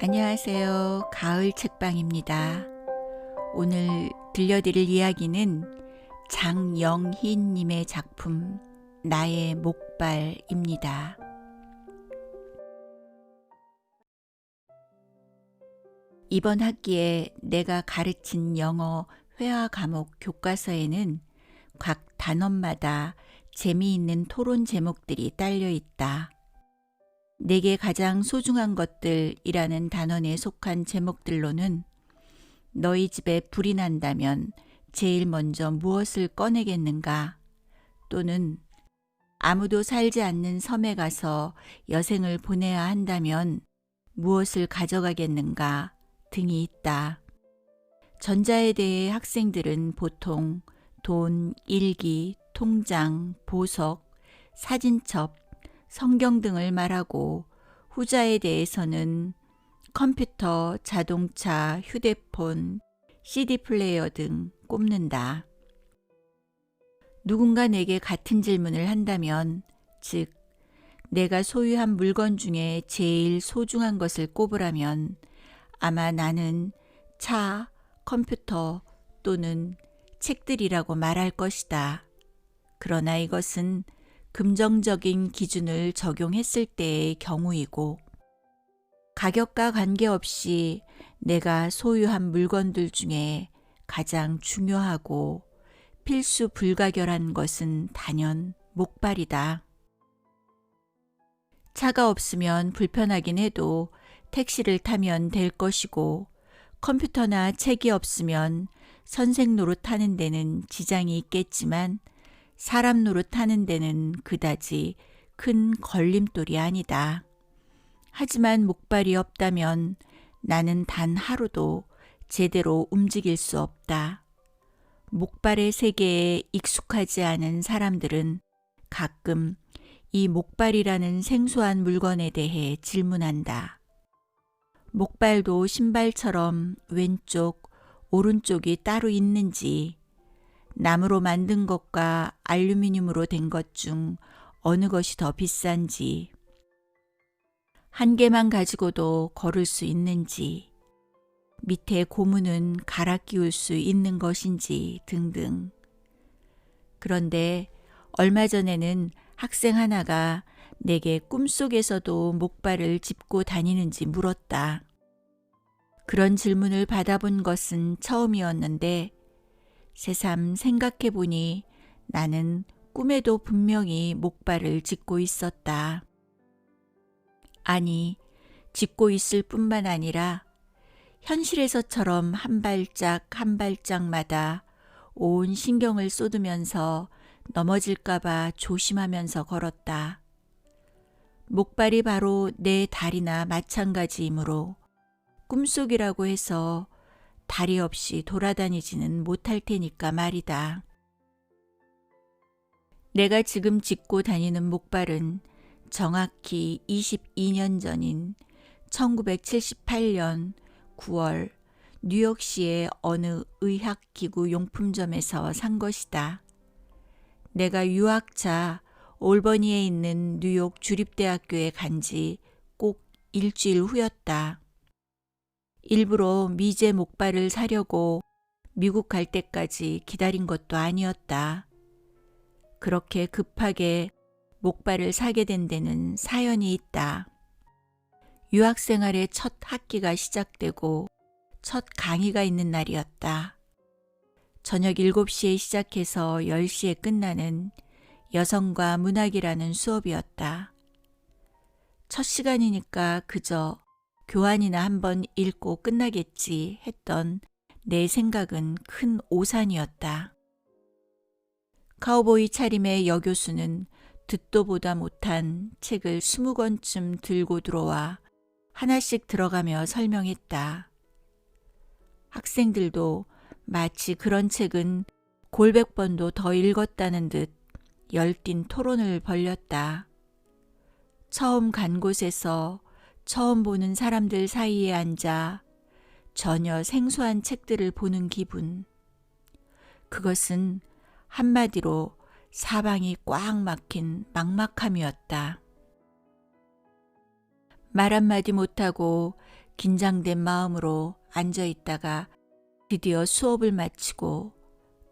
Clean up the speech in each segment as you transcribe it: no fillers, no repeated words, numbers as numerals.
안녕하세요. 가을 책방입니다. 오늘 들려드릴 이야기는 장영희님의 작품 나의 목발입니다. 이번 학기에 내가 가르친 영어 회화 과목 교과서에는 각 단원마다 재미있는 토론 제목들이 딸려 있다. 내게 가장 소중한 것들이라는 단원에 속한 제목들로는 너희 집에 불이 난다면 제일 먼저 무엇을 꺼내겠는가? 또는 아무도 살지 않는 섬에 가서 여생을 보내야 한다면 무엇을 가져가겠는가? 등이 있다. 전자에 대해 학생들은 보통 돈, 일기, 통장, 보석, 사진첩, 성경 등을 말하고 후자에 대해서는 컴퓨터, 자동차, 휴대폰, CD 플레이어 등 꼽는다. 누군가 내게 같은 질문을 한다면, 즉 내가 소유한 물건 중에 제일 소중한 것을 꼽으라면 아마 나는 차, 컴퓨터 또는 책들이라고 말할 것이다. 그러나 이것은 긍정적인 기준을 적용했을 때의 경우이고 가격과 관계없이 내가 소유한 물건들 중에 가장 중요하고 필수 불가결한 것은 단연 목발이다. 차가 없으면 불편하긴 해도 택시를 타면 될 것이고 컴퓨터나 책이 없으면 선생 노릇하는 데는 지장이 있겠지만 사람 노릇하는 데는 그다지 큰 걸림돌이 아니다. 하지만 목발이 없다면 나는 단 하루도 제대로 움직일 수 없다. 목발의 세계에 익숙하지 않은 사람들은 가끔 이 목발이라는 생소한 물건에 대해 질문한다. 목발도 신발처럼 왼쪽, 오른쪽이 따로 있는지, 나무로 만든 것과 알루미늄으로 된 것 중 어느 것이 더 비싼지, 한 개만 가지고도 걸을 수 있는지, 밑에 고무는 갈아 끼울 수 있는 것인지 등등. 그런데 얼마 전에는 학생 하나가 내게 꿈속에서도 목발을 짚고 다니는지 물었다. 그런 질문을 받아본 것은 처음이었는데 새삼 생각해보니 나는 꿈에도 분명히 목발을 짚고 있었다. 아니, 짚고 있을 뿐만 아니라 현실에서처럼 한 발짝 한 발짝마다 온 신경을 쏟으면서 넘어질까봐 조심하면서 걸었다. 목발이 바로 내 다리나 마찬가지이므로 꿈속이라고 해서 다리 없이 돌아다니지는 못할 테니까 말이다. 내가 지금 짚고 다니는 목발은 정확히 22년 전인 1978년 9월 뉴욕시의 어느 의학기구 용품점에서 산 것이다. 내가 유학자 올버니에 있는 뉴욕 주립대학교에 간 지 꼭 일주일 후였다. 일부러 미제 목발을 사려고 미국 갈 때까지 기다린 것도 아니었다. 그렇게 급하게 목발을 사게 된 데는 사연이 있다. 유학생활의 첫 학기가 시작되고 첫 강의가 있는 날이었다. 저녁 7시에 시작해서 10시에 끝나는 여성과 문학이라는 수업이었다. 첫 시간이니까 그저 교환이나 한번 읽고 끝나겠지 했던 내 생각은 큰 오산이었다. 카우보이 차림의 여교수는 듣도 보다 못한 책을 20권쯤 들고 들어와 하나씩 들어가며 설명했다. 학생들도 마치 그런 책은 골백 번도 더 읽었다는 듯 열띤 토론을 벌였다. 처음 간 곳에서 처음 보는 사람들 사이에 앉아 전혀 생소한 책들을 보는 기분. 그것은 한마디로 사방이 꽉 막힌 막막함이었다. 말 한마디 못하고 긴장된 마음으로 앉아 있다가 드디어 수업을 마치고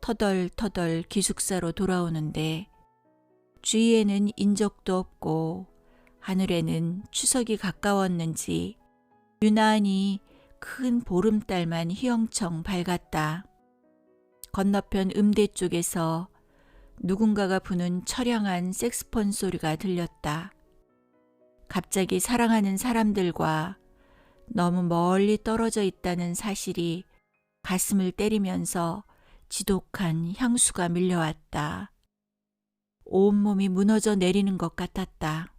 터덜터덜 기숙사로 돌아오는데 주위에는 인적도 없고 하늘에는 추석이 가까웠는지 유난히 큰 보름달만 휘영청 밝았다. 건너편 음대 쪽에서 누군가가 부는 처량한 색스폰 소리가 들렸다. 갑자기 사랑하는 사람들과 너무 멀리 떨어져 있다는 사실이 가슴을 때리면서 지독한 향수가 밀려왔다. 온몸이 무너져 내리는 것 같았다.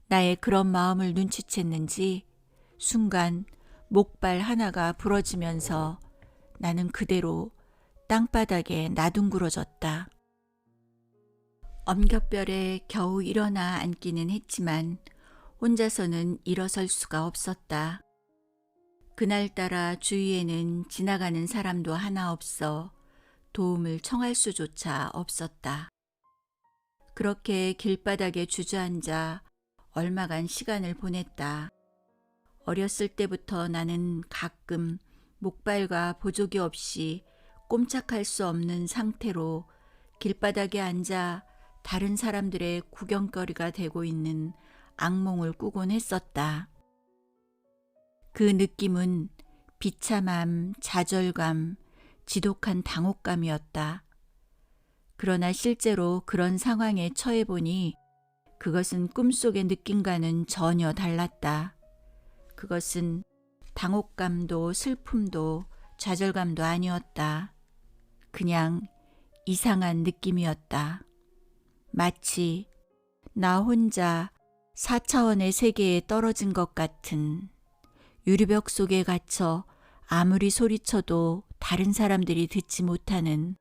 나의 그런 마음을 눈치챘는지 순간 목발 하나가 부러지면서 나는 그대로 땅바닥에 나둥그러졌다. 엄격별에 겨우 일어나 앉기는 했지만 혼자서는 일어설 수가 없었다. 그날따라 주위에는 지나가는 사람도 하나 없어 도움을 청할 수조차 없었다. 그렇게 길바닥에 주저앉아 얼마간 시간을 보냈다. 어렸을 때부터 나는 가끔 목발과 보조개 없이 꼼짝할 수 없는 상태로 길바닥에 앉아 다른 사람들의 구경거리가 되고 있는 악몽을 꾸곤 했었다. 그 느낌은 비참함, 좌절감, 지독한 당혹감이었다. 그러나 실제로 그런 상황에 처해보니 그것은 꿈속의 느낌과는 전혀 달랐다. 그것은 당혹감도 슬픔도 좌절감도 아니었다. 그냥 이상한 느낌이었다. 마치 나 혼자 4차원의 세계에 떨어진 것 같은, 유리벽 속에 갇혀 아무리 소리쳐도 다른 사람들이 듣지 못하는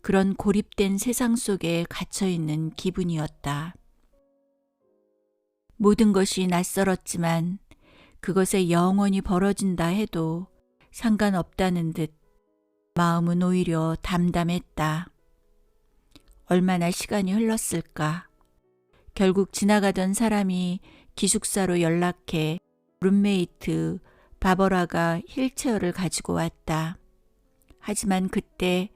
그런 고립된 세상 속에 갇혀있는 기분이었다. 모든 것이 낯설었지만 그것에 영원히 벌어진다 해도 상관없다는 듯 마음은 오히려 담담했다. 얼마나 시간이 흘렀을까. 결국 지나가던 사람이 기숙사로 연락해 룸메이트 바버라가 휠체어를 가지고 왔다. 하지만 그때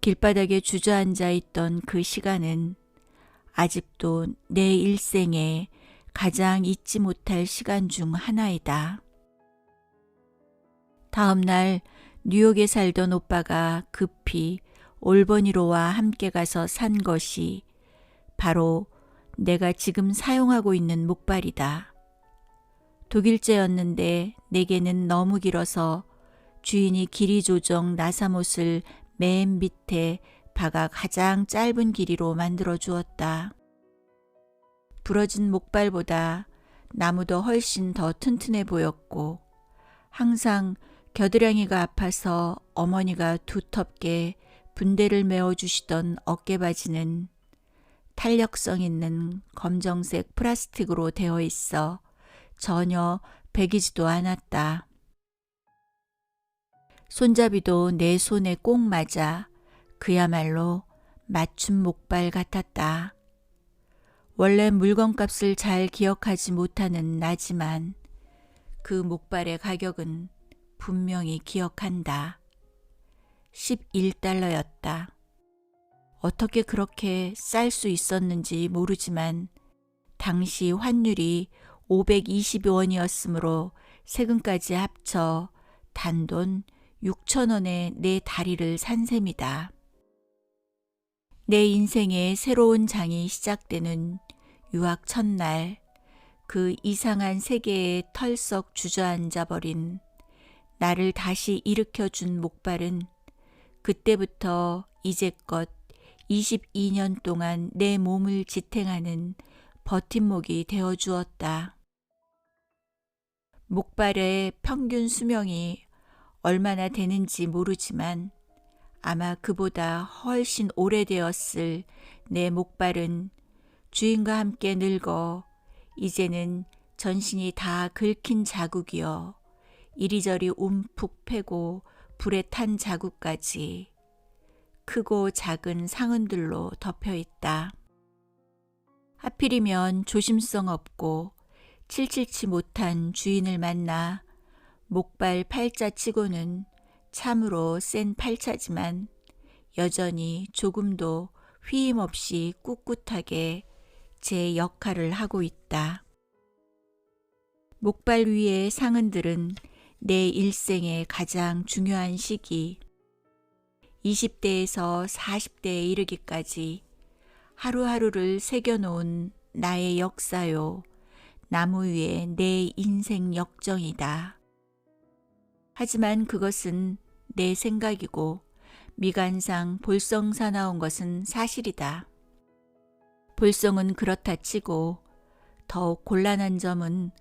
길바닥에 주저앉아 있던 그 시간은 아직도 내 일생에 가장 잊지 못할 시간 중 하나이다. 다음 날 뉴욕에 살던 오빠가 급히 올버니로와 함께 가서 산 것이 바로 내가 지금 사용하고 있는 목발이다. 독일제였는데 내게는 너무 길어서 주인이 길이 조정 나사못을 맨 밑에 박아 가장 짧은 길이로 만들어 주었다. 부러진 목발보다 나무도 훨씬 더 튼튼해 보였고 항상 겨드랑이가 아파서 어머니가 두텁게 분대를 메어주시던 어깨바지는 탄력성 있는 검정색 플라스틱으로 되어 있어 전혀 배기지도 않았다. 손잡이도 내 손에 꼭 맞아 그야말로 맞춤 목발 같았다. 원래 물건값을 잘 기억하지 못하는 나지만 그 목발의 가격은 분명히 기억한다. 11달러였다. 어떻게 그렇게 쌀 수 있었는지 모르지만 당시 환율이 520원이었으므로 세금까지 합쳐 단돈 6,000원에 내 다리를 산 셈이다. 내 인생의 새로운 장이 시작되는 유학 첫날, 그 이상한 세계에 털썩 주저앉아 버린 나를 다시 일으켜준 목발은 그때부터 이제껏 22년 동안 내 몸을 지탱하는 버팀목이 되어주었다. 목발의 평균 수명이 얼마나 되는지 모르지만 아마 그보다 훨씬 오래되었을 내 목발은 주인과 함께 늙어 이제는 전신이 다 긁힌 자국이여 이리저리 움푹 패고 불에 탄 자국까지 크고 작은 상흔들로 덮여 있다. 하필이면 조심성 없고 칠칠치 못한 주인을 만나 목발 팔자치고는 참으로 센 팔자지만 여전히 조금도 휘임 없이 꿋꿋하게 제 역할을 하고 있다. 목발 위의 상흔들은 내 일생의 가장 중요한 시기, 20대에서 40대에 이르기까지 하루하루를 새겨놓은 나의 역사요, 나무 위의 내 인생 역정이다. 하지만 그것은 내 생각이고 미간상 볼성 사나운 것은 사실이다. 볼성은 그렇다 치고 더욱 곤란한 점은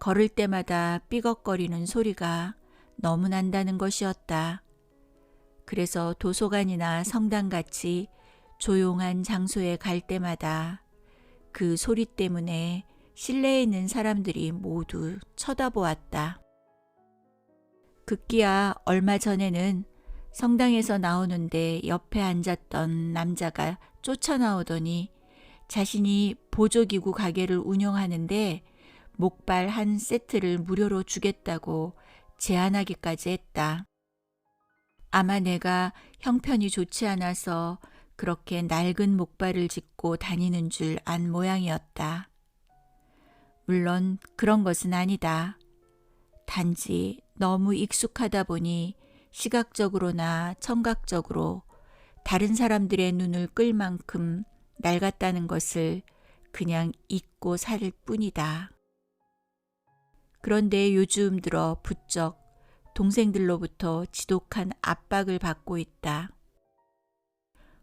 걸을 때마다 삐걱거리는 소리가 너무 난다는 것이었다. 그래서 도서관이나 성당같이 조용한 장소에 갈 때마다 그 소리 때문에 실내에 있는 사람들이 모두 쳐다보았다. 급기야 얼마 전에는 성당에서 나오는데 옆에 앉았던 남자가 쫓아나오더니 자신이 보조기구 가게를 운영하는데 목발 한 세트를 무료로 주겠다고 제안하기까지 했다. 아마 내가 형편이 좋지 않아서 그렇게 낡은 목발을 짚고 다니는 줄 안 모양이었다. 물론 그런 것은 아니다. 단지 너무 익숙하다 보니 시각적으로나 청각적으로 다른 사람들의 눈을 끌 만큼 낡았다는 것을 그냥 잊고 살 뿐이다. 그런데 요즘 들어 부쩍 동생들로부터 지독한 압박을 받고 있다.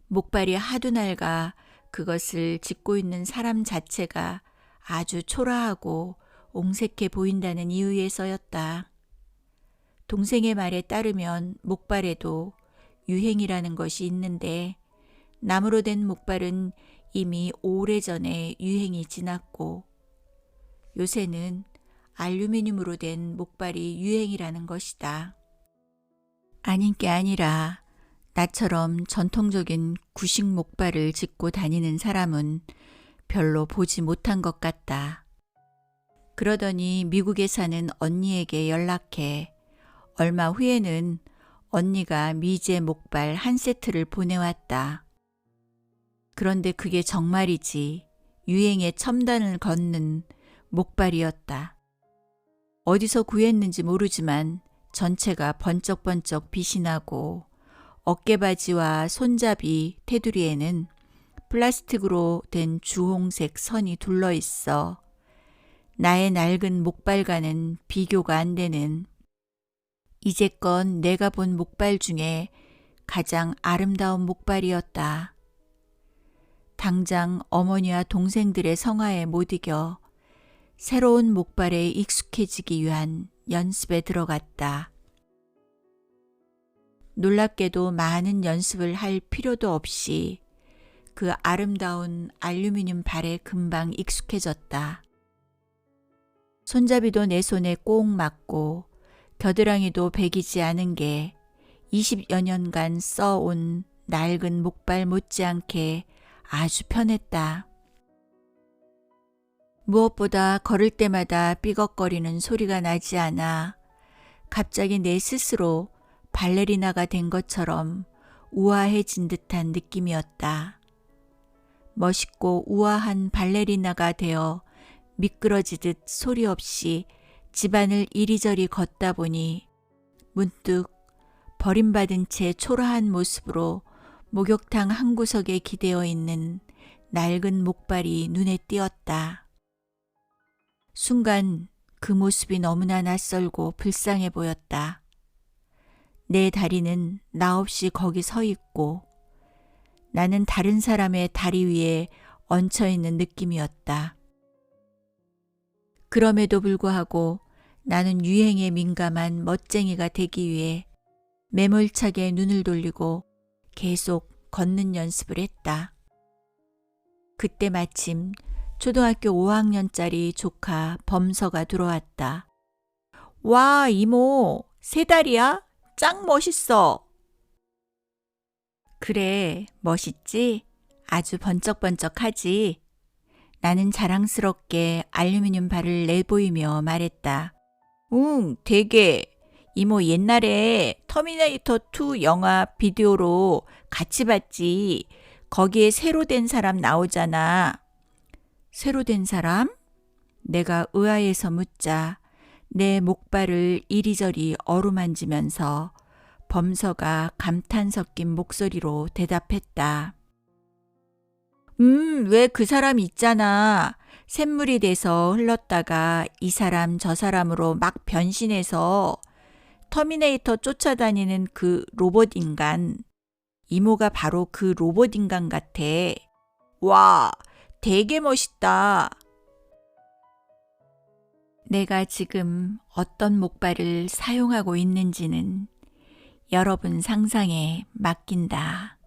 목발이 하도 낡아 그것을 짚고 있는 사람 자체가 아주 초라하고 옹색해 보인다는 이유에서였다. 동생의 말에 따르면 목발에도 유행이라는 것이 있는데 나무로 된 목발은 이미 오래전에 유행이 지났고 요새는 알루미늄으로 된 목발이 유행이라는 것이다. 아닌 게 아니라 나처럼 전통적인 구식 목발을 짚고 다니는 사람은 별로 보지 못한 것 같다. 그러더니 미국에 사는 언니에게 연락해 얼마 후에는 언니가 미제 목발 한 세트를 보내왔다. 그런데 그게 정말이지 유행의 첨단을 걷는 목발이었다. 어디서 구했는지 모르지만 전체가 번쩍번쩍 빛이 나고 어깨바지와 손잡이 테두리에는 플라스틱으로 된 주홍색 선이 둘러 있어 나의 낡은 목발과는 비교가 안 되는 이제껏 내가 본 목발 중에 가장 아름다운 목발이었다. 당장 어머니와 동생들의 성화에 못 이겨 새로운 목발에 익숙해지기 위한 연습에 들어갔다. 놀랍게도 많은 연습을 할 필요도 없이 그 아름다운 알루미늄 발에 금방 익숙해졌다. 손잡이도 내 손에 꼭 맞고 겨드랑이도 베기지 않은 게 20여 년간 써온 낡은 목발 못지않게 아주 편했다. 무엇보다 걸을 때마다 삐걱거리는 소리가 나지 않아 갑자기 내 스스로 발레리나가 된 것처럼 우아해진 듯한 느낌이었다. 멋있고 우아한 발레리나가 되어 미끄러지듯 소리 없이 집안을 이리저리 걷다 보니 문득 버림받은 채 초라한 모습으로 목욕탕 한 구석에 기대어 있는 낡은 목발이 눈에 띄었다. 순간 그 모습이 너무나 낯설고 불쌍해 보였다. 내 다리는 나 없이 거기 서 있고 나는 다른 사람의 다리 위에 얹혀 있는 느낌이었다. 그럼에도 불구하고 나는 유행에 민감한 멋쟁이가 되기 위해 매몰차게 눈을 돌리고 계속 걷는 연습을 했다. 그때 마침 초등학교 5학년짜리 조카 범서가 들어왔다. 와, 이모, 세 달이야? 짱 멋있어. 그래, 멋있지? 아주 번쩍번쩍하지? 나는 자랑스럽게 알루미늄 발을 내보이며 말했다. 응, 되게. 이모 옛날에 터미네이터 2 영화 비디오로 같이 봤지. 거기에 새로 된 사람 나오잖아. 새로 된 사람? 내가 의아해서 묻자 내 목발을 이리저리 어루만지면서 범서가 감탄 섞인 목소리로 대답했다. 왜 그 사람 있잖아. 샘물이 돼서 흘렀다가 이 사람 저 사람으로 막 변신해서 터미네이터 쫓아다니는 그 로봇 인간. 이모가 바로 그 로봇 인간 같아. 와, 되게 멋있다. 내가 지금 어떤 목발을 사용하고 있는지는 여러분 상상에 맡긴다.